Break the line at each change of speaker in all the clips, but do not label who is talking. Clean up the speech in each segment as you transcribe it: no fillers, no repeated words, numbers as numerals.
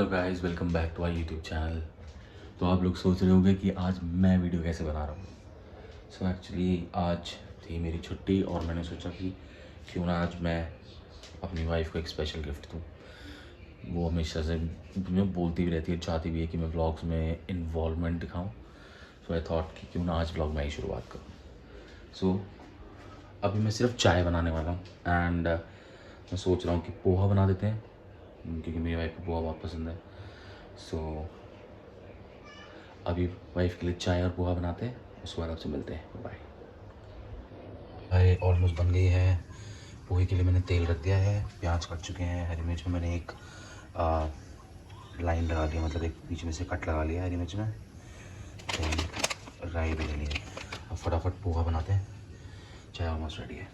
Hello guys, welcome back to our YouTube channel. तो आप लोग सोच रहे होंगे कि आज मैं वीडियो कैसे बना रहा हूँ। सो एक्चुअली आज थी मेरी छुट्टी और मैंने सोचा कि क्यों ना आज मैं अपनी वाइफ को एक स्पेशल गिफ्ट दूँ। वो हमेशा से मुझे बोलती भी रहती है, चाहती भी है कि मैं व्लॉग्स में इन्वॉल्वमेंट दिखाऊँ। सो आई थॉट कि क्यों ना आज व्लॉग में ही शुरुआत करूँ। सो अभी मैं सिर्फ चाय बनाने वाला हूँ एंड मैं सोच रहा हूँ कि पोहा बना देते हैं क्योंकि मेरी वाइफ को पोहा बहुत पसंद है। सो अभी वाइफ के लिए चाय और पोहा बनाते हैं, उसके बाद आपसे मिलते हैं। बाय। चाय ऑलमोस्ट बन गई है। पोहे के लिए मैंने तेल रख दिया है, प्याज कट चुके हैं, हरी मिर्च में मैंने एक लाइन लगा लिया, मतलब एक बीच में से कट लगा लिया हरी मिर्च में। फिर राई भी लेनी है। अब फटाफट पोहा बनाते हैं। चाय ऑलमोस्ट रेडी है।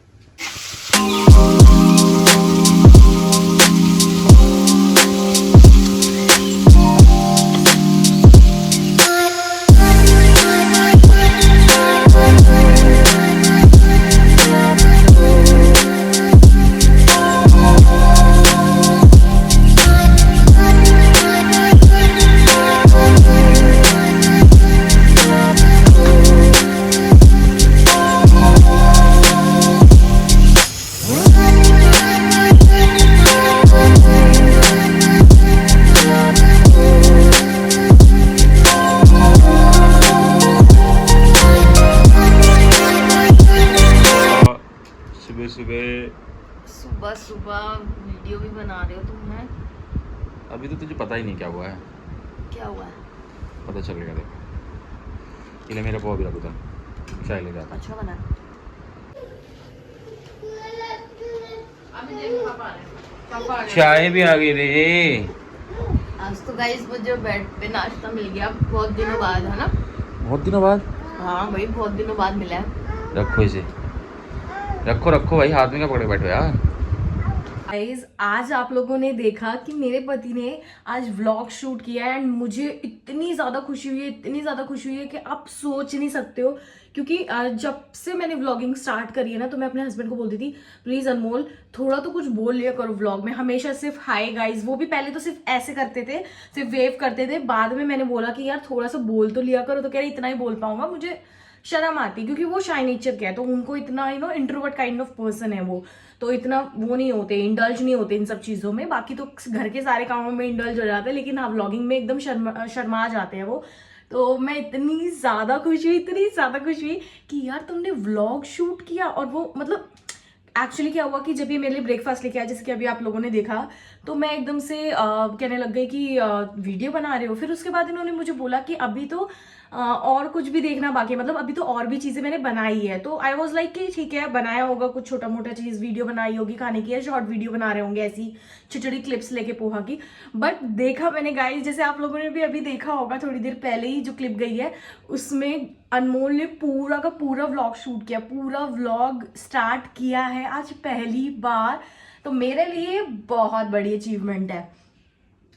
सुबह सुबह वीडियो भी बना रहे हो तुम? हैं
अभी तो तुझे पता ही नहीं क्या हुआ है।
क्या हुआ है?
पता चलेगा, देखो। ये मेरा पोहा भी रखो, चाय ले जाता।
अच्छा बना।
चाय भी आ गई रे।
आज तो गाइस मुझे बेड पे नाश्ता मिल गया बहुत दिनों बाद, है ना?
बहुत दिनों बाद?
हाँ भाई, बहुत दिनों बाद मिला है।
रखो इसे, रखो रखो भाई, हाथ में क्या पकड़े बैठो यार।
गाइस आज आप लोगों ने देखा कि मेरे पति ने आज व्लॉग शूट किया एंड मुझे इतनी ज़्यादा खुशी हुई है, इतनी ज़्यादा खुशी हुई है कि आप सोच नहीं सकते हो। क्योंकि जब से मैंने व्लॉगिंग स्टार्ट करी है ना, तो मैं अपने हस्बैंड को बोलती थी प्लीज़ अनमोल थोड़ा तो कुछ बोल लिया करो व्लॉग में। हमेशा सिर्फ हाय गाइस, वो भी पहले तो सिर्फ ऐसे करते थे, सिर्फ वेव करते थे। बाद में मैंने बोला कि यार थोड़ा सा बोल तो लिया करो, तो कह रहे इतना ही बोल पाऊंगा, मुझे शर्म आती, क्योंकि वो शाय नेचर के है, तो उनको इतना इंट्रोवर्ट काइंड ऑफ पर्सन है वो, तो इतना वो नहीं होते, इंडल्ज नहीं होते इन सब चीज़ों में। बाकी तो घर के सारे कामों में इंडल्ज हो जाते हैं, लेकिन हाँ व्लॉगिंग में एकदम शर्मा जाते हैं वो। तो मैं इतनी ज़्यादा खुश हुई, इतनी ज़्यादा खुश हुई कि यार तुमने व्लॉग शूट किया। और वो मतलब एक्चुअली क्या हुआ कि जब ये मेरे लिए ब्रेकफास्ट लेके आया, जैसे कि अभी आप लोगों ने देखा, तो मैं एकदम से कहने लग गई कि वीडियो बना रहे हो। फिर उसके बाद इन्होंने मुझे बोला कि अभी तो और कुछ भी देखना बाकी है, मतलब अभी तो और भी चीज़ें मैंने बनाई है। तो आई वॉज लाइक कि ठीक है, बनाया होगा कुछ छोटा मोटा चीज़, वीडियो बनाई होगी खाने की, या शॉर्ट वीडियो बना रहे होंगे ऐसी छोटी छोटी क्लिप्स लेके पोहा की। बट देखा मैंने गाइस, जैसे आप लोगों ने भी अभी देखा होगा थोड़ी देर पहले ही जो क्लिप गई है, उसमें अनमोल ने पूरा का पूरा व्लॉग शूट किया, पूरा व्लॉग स्टार्ट किया है आज पहली बार। तो मेरे लिए बहुत बड़ी अचीवमेंट है।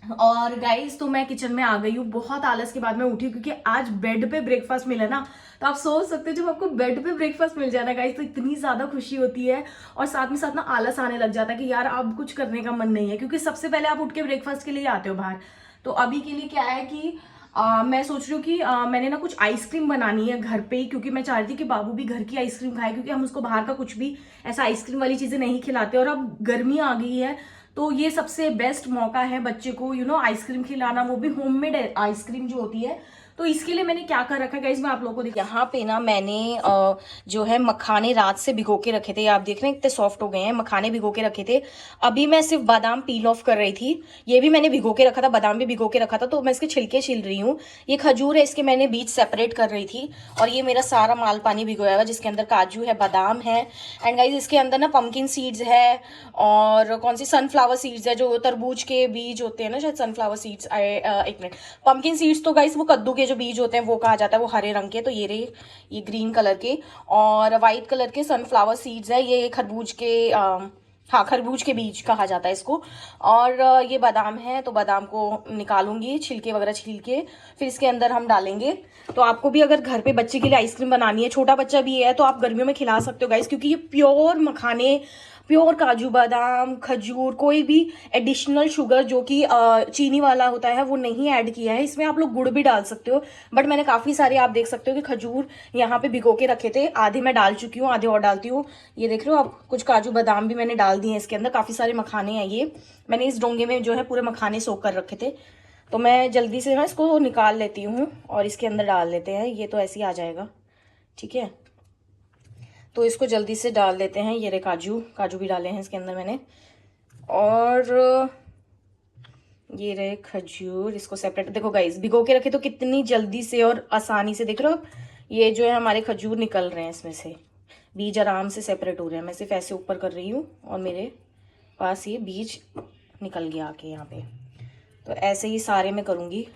और गाइस तो मैं किचन में आ गई हूँ, बहुत आलस के बाद मैं उठी क्योंकि आज बेड पे ब्रेकफास्ट मिला ना। तो आप सोच सकते हो जब आपको बेड पे ब्रेकफास्ट मिल जाना गाइस, तो इतनी ज्यादा खुशी होती है। और साथ में साथ ना आलस आने लग जाता है कि यार अब कुछ करने का मन नहीं है, क्योंकि सबसे पहले आप उठ के ब्रेकफास्ट के लिए आते हो बाहर। तो अभी के लिए क्या है कि मैं सोच रही हूँ कि मैंने ना कुछ आइसक्रीम बनानी है घर पे ही, क्योंकि मैं चाह रही थी कि बाबू भी घर की आइसक्रीम खाए, क्योंकि हम उसको बाहर का कुछ भी ऐसा आइसक्रीम वाली चीजें नहीं खिलाते। और अब गर्मी आ गई है, तो ये सबसे बेस्ट मौका है बच्चे को आइसक्रीम खिलाना, वो भी होममेड आइसक्रीम जो होती है। तो इसके लिए मैंने क्या कर रखा है गाइस, मैं आप लोगों को यहाँ पे ना मैंने जो है मखाने रात से भिगो के रखे थे। आप देख रहे हैं कितने सॉफ्ट हो गए हैं, मखाने भिगो के रखे थे। अभी मैं सिर्फ बादाम पील ऑफ कर रही थी, ये भी मैंने भिगो के रखा था, बादाम भी भिगो के रखा था, तो मैं इसके छिलके छिल रही हूँ। ये खजूर है, इसके मैंने बीज सेपरेट कर रही थी। और ये मेरा सारा माल पानी भिगोया हुआ, जिसके अंदर काजू है, बादाम है, एंड गाइस इसके अंदर ना पम्पकिन सीड्स है, और कौन सी सनफ्लावर सीड्स है, जो तरबूज के बीज होते हैं ना, शायद सनफ्लावर सीड्स। एक मिनट, पम्पकिन सीड्स तो गाइस वो कद्दू के जो बीज होते हैं वो कहा जाता है, वो हरे रंग के, तो ये रहे ये ग्रीन कलर के, और वाइट कलर के सनफ्लावर सीड्स है, ये खरबूज के हाँ खरबूज के बीज कहा जाता है इसको। और ये बादाम है, तो बादाम को निकालूंगी छिलके वगैरह छील के, फिर इसके अंदर हम डालेंगे। तो आपको भी अगर घर पे बच्चे के लिए आइसक्रीम बनानी है, छोटा बच्चा भी है, तो आप गर्मियों में खिला सकते हो गाइस, क्योंकि ये प्योर मखाने प्योर काजू बादाम, खजूर, कोई भी एडिशनल शुगर जो कि चीनी वाला होता है वो नहीं ऐड किया है। इसमें आप लोग गुड़ भी डाल सकते हो, बट मैंने काफ़ी सारे आप देख सकते हो कि खजूर यहाँ पे भिगो के रखे थे, आधे मैं डाल चुकी हूँ, आधे और डालती हूँ। ये देख रहे हो आप, कुछ काजू बादाम भी मैंने डाल दिए हैं इसके अंदर, काफ़ी सारे मखाने हैं ये। मैंने इस डोंगे में जो है पूरे मखाने सोख कर रखे थे, तो मैं जल्दी से ना इसको निकाल लेती हूँ और इसके अंदर डाल लेते हैं। ये तो ऐसे ही आ जाएगा, ठीक है, तो इसको जल्दी से डाल देते हैं। ये रे काजू भी डाले हैं इसके अंदर मैंने, और ये रहे खजूर, इसको सेपरेट। देखो गाइस, भिगो के रखे तो कितनी जल्दी से और आसानी से, देख रहे हो ये जो है हमारे खजूर निकल रहे हैं, इसमें से बीज आराम से सेपरेट हो रहे हैं। मैं सिर्फ ऐसे ऊपर कर रही हूँ और मेरे पास ये बीज निकल गया आके यहाँ पे। तो ऐसे ही सारे मैं करूँगी।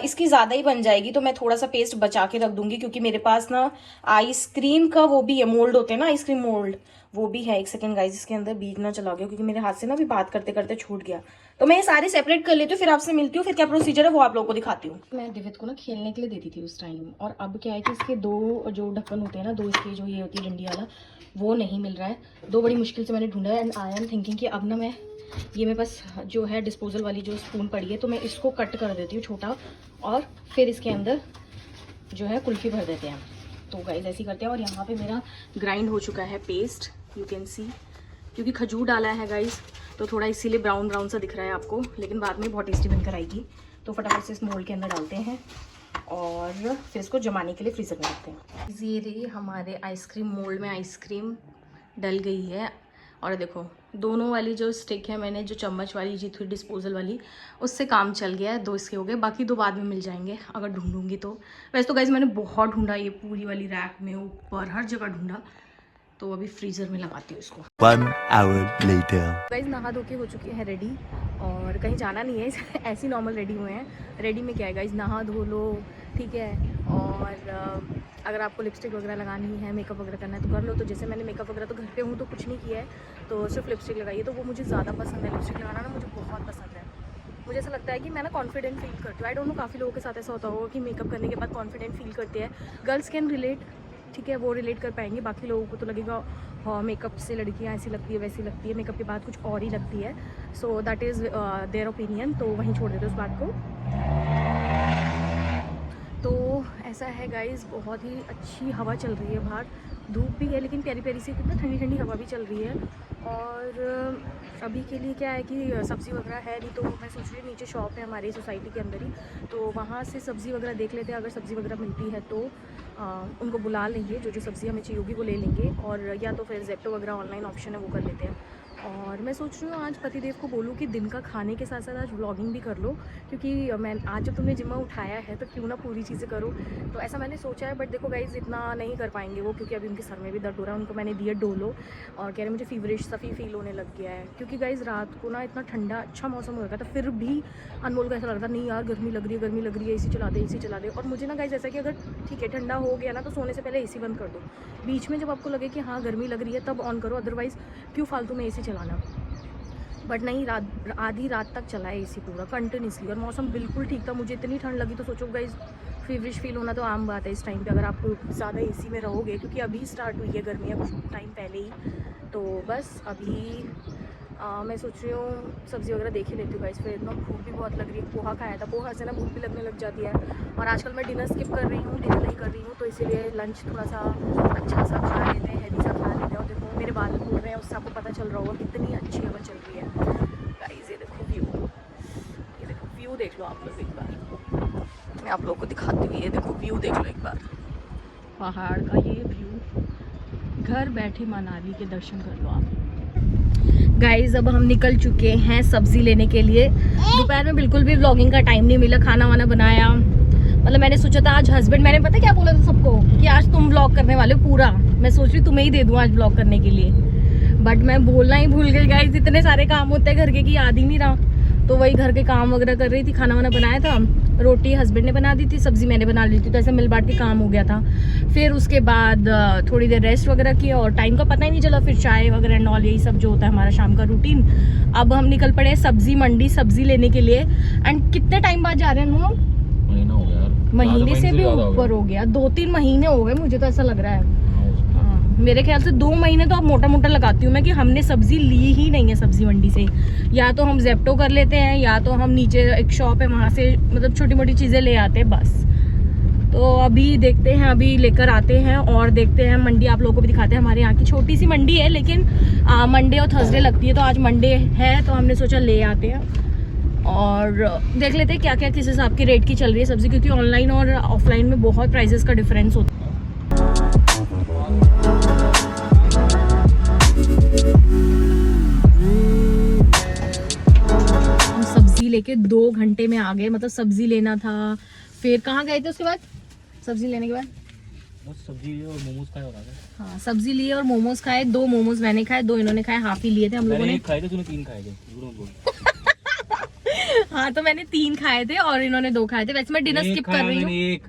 इसकी ज़्यादा ही बन जाएगी तो मैं थोड़ा सा पेस्ट बचा के रख दूंगी, क्योंकि मेरे पास ना आइसक्रीम का वो भी है, मोल्ड होते हैं ना आइसक्रीम मोल्ड, वो भी है। एक सेकंड गाइस, इसके अंदर बीज ना चला गया, क्योंकि मेरे हाथ से ना भी बात करते करते छूट गया। तो मैं ये सारे सेपरेट कर लेती हूँ, फिर आपसे मिलती हूँ, फिर क्या प्रोसीजर है वो आप लोगों को दिखाती हूँ। मैं दिव्यत को ना खेलने के लिए देती थी उस टाइम, और अब क्या है कि इसके दो जो ढक्कन होते हैं ना, दो इसके जो ये होती है डंडी वाला, वो नहीं मिल रहा है। दो बड़ी मुश्किल से मैंने ढूंढा है, एंड आई एम थिंकिंग कि अब ना मैं ये मेरे पास जो है डिस्पोजल वाली जो स्पून पड़ी है, तो मैं इसको कट कर देती हूँ छोटा, और फिर इसके अंदर जो है कुल्फी भर देते हैं। तो गाइस ऐसे ही करते हैं। और यहाँ पे मेरा ग्राइंड हो चुका है पेस्ट, यू कैन सी, क्योंकि खजूर डाला है गाइस तो थोड़ा इसीलिए ब्राउन ब्राउन सा दिख रहा है आपको, लेकिन बाद में बहुत टेस्टी बनकर आएगी। तो फटाफट से इस मोल्ड के अंदर डालते हैं और फिर इसको जमाने के लिए फ्रीज़र में रखते हैं। ये रही हमारे आइसक्रीम मोल्ड में आइसक्रीम डल गई है, और देखो दोनों वाली जो स्टिक है, मैंने जो चम्मच वाली जी थी डिस्पोजल वाली, उससे काम चल गया है। दो इसके हो गए, बाकी दो बाद में मिल जाएंगे अगर ढूंढूंगी तो। वैसे तो गाइस मैंने बहुत ढूंढा, ये पूरी वाली रैक में, ऊपर, हर जगह ढूंढा। तो अभी फ्रीज़र में लगाती हूँ इसको।
1 hour later.
गाइस नहा धो के हो चुकी है रेडी, और कहीं जाना नहीं है, ऐसे ही नॉर्मल रेडी हुए हैं। रेडी में क्या है गाइस, नहा धो लो, ठीक है, और अगर आपको लिपस्टिक वगैरह लगानी है, मेकअप वगैरह करना है तो कर लो। तो जैसे मैंने मेकअप वगैरह तो घर पे हूँ तो कुछ नहीं किया है, तो सिर्फ लिपस्टिक लगाई है। तो वो मुझे ज़्यादा पसंद है, लिपस्टिक लगाना ना मुझे बहुत पसंद है। मुझे ऐसा लगता है कि मैं ना कॉन्फिडेंट फील करती हूँ। आई डोंट नो, काफ़ी लोगों के साथ ऐसा होता होगा कि मेकअप करने के बाद कॉन्फिडेंट फील करते हैं। गर्ल्स कैन रिलेट, ठीक है, वो रिलेट कर पाएंगे। बाकी लोगों को तो लगेगा हाँ मेकअप से लड़कियाँ ऐसी लगती है वैसी लगती है, मेकअप के बाद कुछ और ही लगती है। So that is their opinion, तो वहीं छोड़ देते उस बात को। तो ऐसा है गाइस, बहुत ही अच्छी हवा चल रही है बाहर, धूप भी है लेकिन प्यारी प्यारी सी कितना ठंडी ठंडी हवा भी चल रही है। और अभी के लिए क्या है कि सब्ज़ी वगैरह है नहीं, तो मैं सोच रही हूँ नीचे शॉप है हमारी सोसाइटी के अंदर ही, तो वहाँ से सब्ज़ी वगैरह देख लेते हैं। अगर सब्ज़ी वगैरह मिलती है तो उनको बुला लेंगे, जो जो सब्ज़ी हमें चाहिए होगी वो ले लेंगे, और या तो फिर जेप्टो वगैरह ऑनलाइन ऑप्शन है वो कर लेते हैं। और मैं सोच रही हूँ आज पतिदेव को बोलूँ कि दिन का खाने के साथ साथ आज व्लॉगिंग भी कर लो, क्योंकि मैं आज जब तुमने जिम्मा उठाया है तो क्यों ना पूरी चीज़ें करो। तो ऐसा मैंने सोचा है, बट देखो गाइज इतना नहीं कर पाएंगे वो, क्योंकि अभी उनके सर में भी दर्द हो रहा है। उनको मैंने दिया डोलो और कह रहे मुझे फीवरिश सा फील होने लग गया है, क्योंकि गाइज रात को ना इतना ठंडा अच्छा मौसम हो रहा था, फिर भी अनमोल को ऐसा लग रहा था नहीं यार गर्मी लग रही है, एसी चला दे। और मुझे ना गाइज ऐसा कि अगर ठीक है ठंडा हो गया ना तो सोने से पहले एसी बंद कर दो। बीच में जब आपको लगे कि हाँ गर्मी लग रही है तब ऑन करो, अदरवाइज़ क्यों फालतू में एसी चलाना। बट नहीं, आधी रात तक चला है एसी पूरा कंटिन्यूसली, और मौसम बिल्कुल ठीक था। मुझे इतनी ठंड लगी, तो सोचो गाइज फीवरिश फील होना तो आम बात है इस टाइम पे अगर आप ज़्यादा एसी में रहोगे, क्योंकि अभी स्टार्ट हुई है गर्मियाँ कुछ टाइम पहले ही। तो बस अभी मैं सोच रही हूँ सब्ज़ी वगैरह देख ही लेती हूँ गाइस, फिर इतना भूख भी बहुत लग रही है। पोहा खाया था, पोहा से ना भूख भी लगने लग जाती है। और आजकल मैं डिनर स्किप कर रही हूँ, डिनर नहीं कर रही हूँ, तो इसीलिए लंच थोड़ा सा अच्छा सा खा लेते हैं, हैवी सा खा लेते हैं। और देखो मेरे बाल घूम रहे हैं, उससे आपको पता चल रहा होगा कितनी अच्छी हवा चल रही है गाइस। ये देखो व्यू देख लो आप लोग एक बार, मैं आप लोगों को दिखाती हूँ। ये देखो व्यू देख लो एक बार, पहाड़ का ये व्यू, घर बैठे मनाली के दर्शन कर लो आप गाइज। अब हम निकल चुके हैं सब्जी लेने के लिए। दोपहर में बिल्कुल भी व्लॉगिंग का टाइम नहीं मिला, खाना वाना बनाया। मतलब मैंने सोचा था आज हस्बैंड, मैंने पता क्या बोला था सबको कि आज तुम व्लॉग करने वाले हो पूरा, मैं सोच रही तुम्हें ही दे दूँ आज व्लॉग करने के लिए, बट मैं बोलना ही भूल गई गाइज। इतने सारे काम होते हैं घर के कि याद ही नहीं रहा। तो वही घर के काम वगैरह कर रही थी, खाना वाना बनाया था, रोटी हस्बैंड ने बना दी थी, सब्जी मैंने बना ली थी, तो ऐसे मिल बांट के काम हो गया था। फिर उसके बाद थोड़ी देर रेस्ट वगैरह किया और टाइम का पता ही नहीं चला। फिर चाय वगैरह एंड ऑल यही सब जो होता है हमारा शाम का रूटीन। अब हम निकल पड़े सब्जी मंडी सब्जी लेने के लिए। एंड कितने टाइम बाद जा रहे हैं हम?
महीना हो गया यार,
महीने से भी ऊपर हो गया, 2-3 महीने हो गए मुझे तो ऐसा लग रहा है। मेरे ख्याल से 2 महीने तो आप मोटा मोटा लगाती हूँ मैं कि हमने सब्जी ली ही नहीं है सब्जी मंडी से। या तो हम जेप्टो कर लेते हैं या तो हम नीचे एक शॉप है वहाँ से मतलब छोटी मोटी चीज़ें ले आते हैं बस। तो अभी देखते हैं, अभी लेकर आते हैं और देखते हैं। मंडी आप लोगों को भी दिखाते हैं। हमारे यहाँ की छोटी सी मंडी है लेकिन मंडे और थर्सडे लगती है, तो आज मंडे है तो हमने सोचा ले आते हैं और देख लेते हैं क्या क्या किस हिसाब की रेट की चल रही है सब्जी, क्योंकि ऑनलाइन और ऑफलाइन में बहुत प्राइसेस का डिफरेंस होता है। हम सब्जी लेके 2 घंटे में आ गए, मतलब सब्जी लेना था। फिर कहाँ गए थे उसके बाद? सब्जी लेने के बाद
सब्जी लिए और मोमोज खाए और आ गए।
हाँ, सब्जी लिए और मोमोज खाए। 2 मोमोज मैंने खाए, 2 इन्होंने खाए, हाफ ही लिए थे हम लोगों ने।
खाए थे, तूने 3 खाए थे।
हाँ, तो मैंने 3 खाए थे और इन्होंने 2 खाए थे। वैसे मैं डिनर स्किप कर रही हूँ।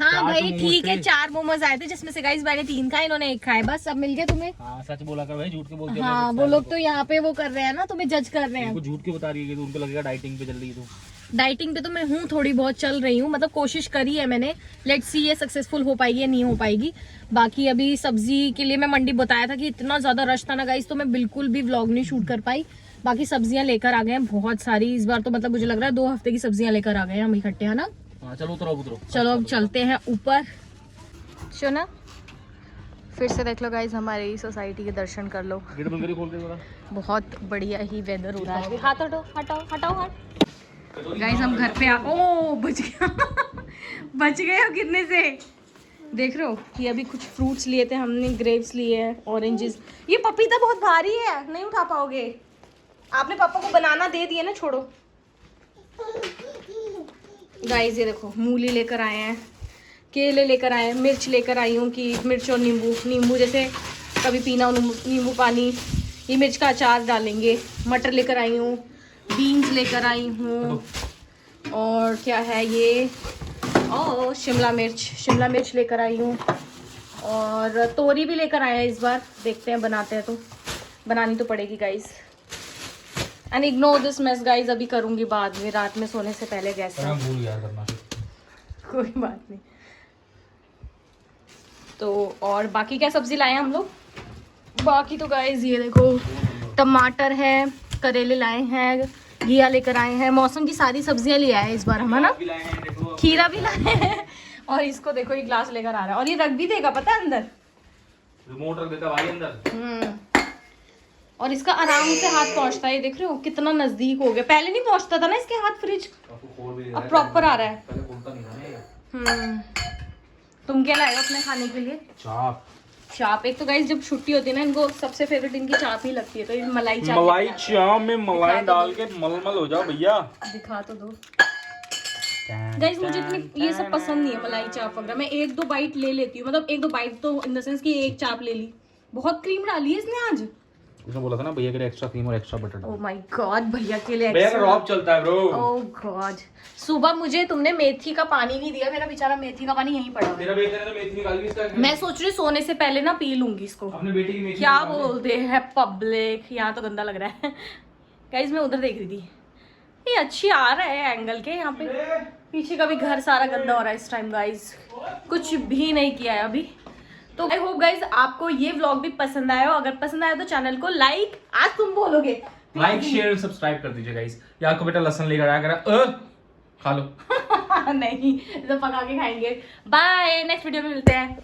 हाँ भाई ठीक है, 4 मोमोज आए थे जिसमें से गाइस मैंने 3 खाए, इन्होंने 1 खाए। बस अब मिल गया तुम्हें।
हाँ, सच बोला कर भाई, झूठ के बोलते हो।
हाँ, वो लोग तो यहाँ पे वो कर रहे हैं ना, तुम्हें जज कर रहे हैं।
झूठ के बता रही है कि उनको लगेगा डाइटिंग पे चल रही है। तो
डाइटिंग पे तो मैं हूँ, थोड़ी बहुत चल रही हूँ, मतलब कोशिश करी है मैंने। लेट्स सी ये सक्सेसफुल हो पाएगी या नहीं हो पाएगी। बाकी अभी सब्जी के लिए मैं मंडी बताया था कि इतना ज्यादा रश था ना गाइस, तो मैं बिल्कुल भी व्लॉग नहीं शूट कर पाई। बाकी सब्जियां लेकर आ गए हैं बहुत सारी इस बार, तो मतलब मुझे लग रहा है 2 हफ्ते की सब्जियां लेकर आ गए हैं हम इकट्ठे, है ना।
चलो उतरो।
चलो अब चलते हैं ऊपर। सुना, फिर से देख लो गाइस, हमारी सोसाइटी के दर्शन कर लो।
गेट बंद करिए, खोल के जरा।
बहुत बढ़िया ही वेदर हो रहा है। हाथ हटाओ हटाओ हटाओ हाथ। गाइस हम घर पे ओ बच गया बच गए हो गिरने से। देख रहे हो कि अभी कुछ फ्रूट्स लिए थे हमने, ग्रेप्स लिए हैं, ऑरेंजेस। ये पपीता बहुत भारी है, नहीं उठा पाओगे। आपने पापा को बनाना दे दिया ना, छोड़ो। गाइस ये देखो, मूली लेकर आए हैं, केले लेकर आए हैं, मिर्च लेकर आई हूँ कि मिर्च और नींबू जैसे कभी पीना हो नींबू पानी। ये मिर्च का अचार डालेंगे। मटर लेकर आई हूँ, बीन्स लेकर आई हूँ, और क्या है ये, ओ शिमला मिर्च लेकर आई हूँ, और तोरी भी लेकर आया है इस बार। देखते हैं बनाते हैं तो, बनानी तो पड़ेगी guys. And ignore this mess guys, अभी करूँगी बाद में, रात में सोने से पहले गैस
भूल गया करना।
कोई बात नहीं। तो और बाकी क्या सब्जी लाए हैं हम लोग? बाकी तो गाइस ये देखो, टमाटर है, करेले लाए हैं, घिया लेकर आए हैं। मौसम की सारी सब्जियां ले आए इस बार हम, है ना। खीरा भी लाए हैं और इसको देखो, ये ग्लास लेकर आ रहा है और ये रख भी देगा, पता है, अंदर
रिमोट रख देता भाई अंदर।
और इसका आराम से हाथ पहुंचता है। ये देख रहे हो कितना नजदीक हो गया। पहले नहीं पहुंचता था ना इसके हाथ फ्रिज, अब प्रॉपर आ रहा है। तुम क्या लाए हो अपने खाने के लिए? चाप। एक तो गाइस जब छुट्टी होती है ना, इनको सबसे फेवरेट इनकी चाप ही लगती है, तो ये मलाई चाप में मलाई डाल के मलमल हो जाओ भैया। दिखा तो दो गाइस, मुझे इतनी ये सब पसंद नहीं है, मलाई चाप वगैरह। मैं 1-2 बाइट ले लेती हूँ, मतलब 1-2 बाइट तो इन द सेंस कि एक चाप ले ली। बहुत क्रीम डाली है इसने आज।
उसने बोला था ना भैया के लिए एक्स्ट्रा क्रीम और एक्स्ट्रा बटर डाल।
ओह माय गॉड, भैया के लिए
भैया का रॉब चलता है ब्रो।
ओह गॉड, सुबह मुझे तुमने मेथी का पानी नहीं दिया। मेरा बेचारा मेथी का पानी यहीं पड़ा है।
तेरा बेटे ने तो मेथी निकाल ली इसका।
मैं सोच रही सोने से पहले ना पी लूंगी इसको।
अपने बेटे की मेथी
क्या बोलते हैं पब्लिक, यहाँ तो गंदा लग रहा है गाइस। मैं उधर देख रही थी, ये अच्छी आ रहा है एंगल के। यहाँ पे पीछे का भी घर सारा गंदा हो रहा है इस टाइम गाइस, कुछ भी नहीं किया है अभी। तो आई होप गाइज आपको ये व्लॉग भी पसंद आया हो। अगर पसंद आया तो चैनल को लाइक, आज तुम बोलोगे
लाइक शेयर सब्सक्राइब कर दीजिए गाइस। या आपको बेटा लहसुन लेकर आया करा खा लो
नहीं तो पका के खाएंगे। बाय, नेक्स्ट वीडियो में मिलते हैं।